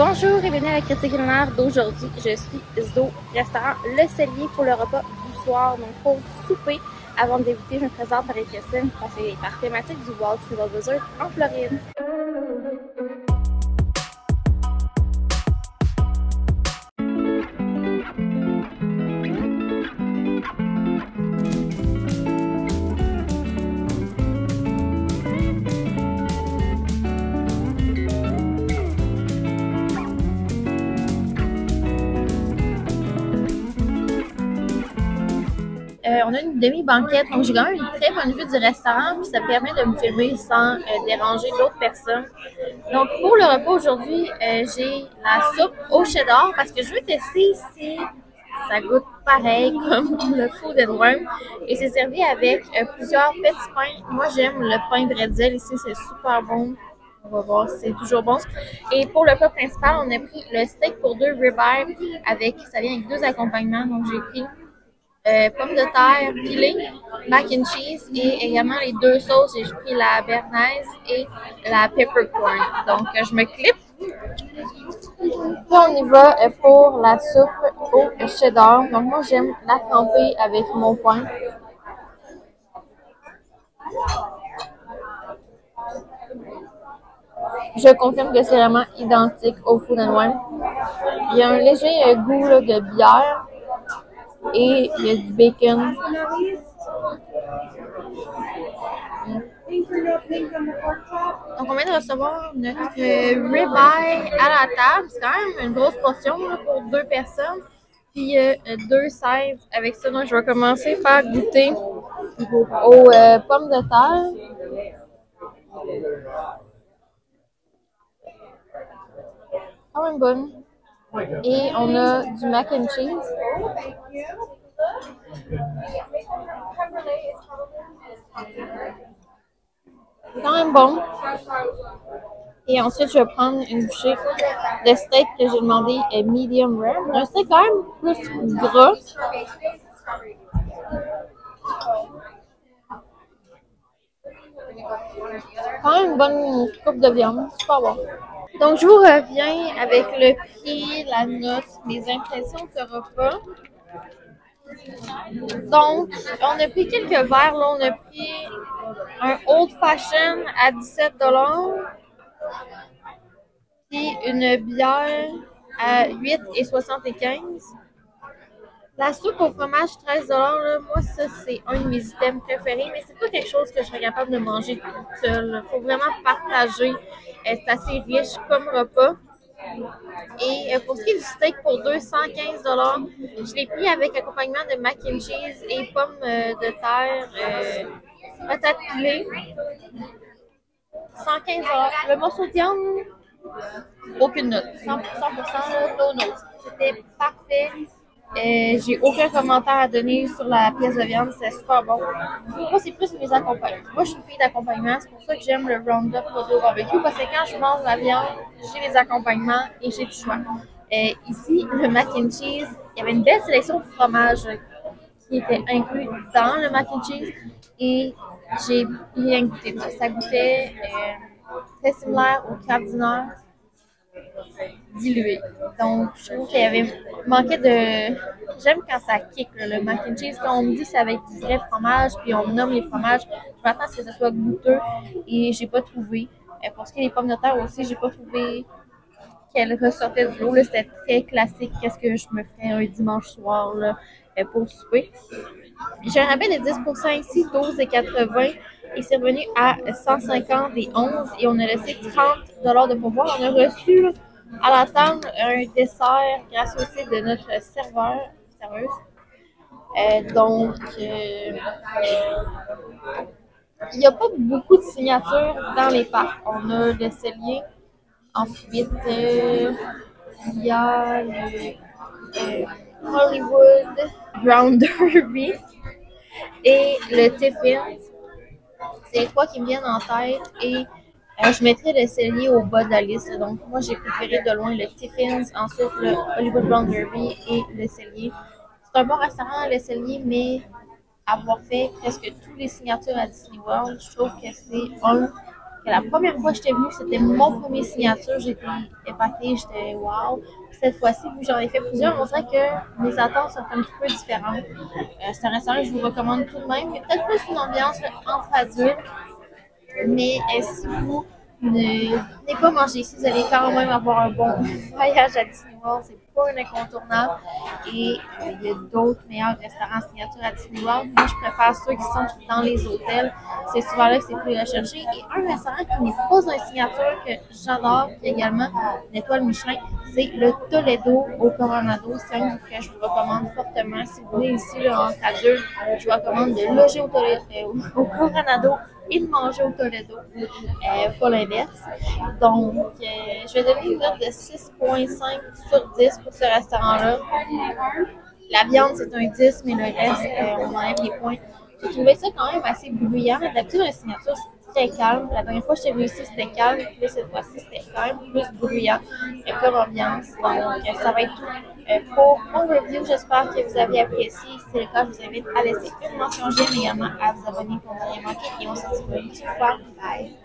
Bonjour et bienvenue à la critique culinaire d'aujourd'hui. Je suis au restaurant Le Cellier pour le repas du soir. Donc pour souper, avant de débuter, je me présente Marie-Christine, conseillère par thématique du Walt Disney World Resort en Floride. On a une demi-banquette, donc j'ai quand même une très bonne vue du restaurant, puis ça permet de me filmer sans déranger d'autres personnes. Donc pour le repas aujourd'hui, j'ai la soupe au cheddar parce que je veux tester si ça goûte pareil comme le Food & Wine. Et c'est servi avec plusieurs petits pains. Moi j'aime le pain bretzel ici, c'est super bon. On va voir, c'est toujours bon. Et pour le plat principal, on a pris le steak pour deux ribeyes ça vient avec deux accompagnements. Donc j'ai pris pommes de terre pilées, mac and cheese et également les deux sauces. J'ai pris la béarnaise et la peppercorn. Donc, je me clip. Puis on y va pour la soupe au cheddar. Donc, moi, j'aime la tremper avec mon pain. Je confirme que c'est vraiment identique au Food & Wine. Il y a un léger goût là, de bière. Et il y a du bacon. Donc, on vient de recevoir notre ribeye à la table. C'est quand même une grosse portion là, pour deux personnes. Puis, deux sides avec ça. Donc, je vais commencer par goûter aux pommes de terre. Quand même bonne. Et on a du mac and cheese. Quand même bon. Et ensuite, je vais prendre une bouchée de steak que j'ai demandé medium rare. Un steak quand même plus gras. Quand même une bonne coupe de viande. Super bon. Donc, je vous reviens avec le prix, la note, mes impressions de ce repas. Donc, on a pris quelques verres. Là, on a pris un Old Fashion à 17 $. Puis une bière à 8,75 $. La soupe au fromage, 13 $. Là, moi, ça, c'est un de mes items préférés, mais c'est pas quelque chose que je serais capable de manger toute seule. Il faut vraiment partager. C'est assez riche comme repas. Et pour ce qui est du steak pour 215 $, je l'ai pris avec accompagnement de mac and cheese et pommes de terre, patates pilées. 115 $. Le morceau de viande, aucune note. 100% no note. C'était parfait. J'ai aucun commentaire à donner sur la pièce de viande, c'est super bon. Moi, c'est plus mes accompagnements. Moi, je suis une fille d'accompagnement, c'est pour ça que j'aime le Roundup Rodo Barbecue, parce que quand je mange la viande, j'ai les accompagnements et j'ai du choix. Ici, le mac and cheese, il y avait une belle sélection de fromages qui était inclus dans le mac and cheese et j'ai bien goûté ça. Ça goûtait très similaire au crabe dinner dilué. Donc, je trouve qu'il y avait manqué de... J'aime quand ça kick, là, le mac and cheese. Quand on me dit que c'est avec du vrai fromage, puis on me nomme les fromages, je m'attends à ce que ce soit goûteux et j'ai pas trouvé. Pour ce qui est des pommes de terre aussi, j'ai pas trouvé qu'elles ressortaient du lot. C'était très classique. Qu'est-ce que je me ferais un dimanche soir là, pour souper. J'ai un rabais de 10% ici, 12,80 $. Et c'est revenu à 150 et 11 et on a laissé 30 $ de pourboire. On a reçu à la table un dessert grâce aussi de notre serveuse. Donc, il n'y a pas beaucoup de signatures dans les parcs. On a le Cellier. Ensuite, il y a le Hollywood Ground Derby et le Tiffins. C'est les trois qui me viennent en tête et je mettrais le Cellier au bas de la liste. Donc, moi, j'ai préféré de loin le Tiffins, ensuite le Hollywood Ground Derby et le Cellier. C'est un bon restaurant, le Cellier, mais avoir fait presque toutes les signatures à Disney World, je trouve que c'est un que la première fois que j'étais venue, c'était mon premier signature. J'étais épatée, j'étais wow. Cette fois-ci, vu que j'en ai fait plusieurs, on dirait que mes attentes sont un petit peu différentes. C'est un restaurant que je vous recommande tout de même. Il y a peut-être plus une ambiance entre adultes, mais si vous ne venez pas manger ici, vous allez quand même avoir un bon voyage à Disney World. C'est pas un incontournable. Et il y a d'autres meilleurs restaurants signature à Disney World. Moi, je préfère ceux qui sont dans les hôtels. C'est souvent là que c'est plus recherché. Et un restaurant qui n'est pas un signature que j'adore, qui a également une étoile Michelin, c'est le Toledo au Coronado. C'est un que je vous recommande fortement. Si vous venez ici là, entre adultes, je vous recommande de loger au Coronado et de manger au Toledo, pas l'inverse. Donc, je vais donner une note de 6,5 sur 10 pour ce restaurant-là. La viande, c'est un 10, mais le reste, on enlève les points. J'ai trouvé ça quand même assez bruyant. D'habitude, la signature, c'est très calme. La dernière fois que j'étais venue ici, c'était calme. Puis cette fois-ci, c'était quand même plus bruyant comme ambiance. Donc, ça va être tout pour mon review. J'espère que vous avez apprécié. Si c'est le cas, je vous invite à laisser une mention j'aime, également à vous abonner pour ne rien manquer. Et on se retrouve une prochaine fois. Bye!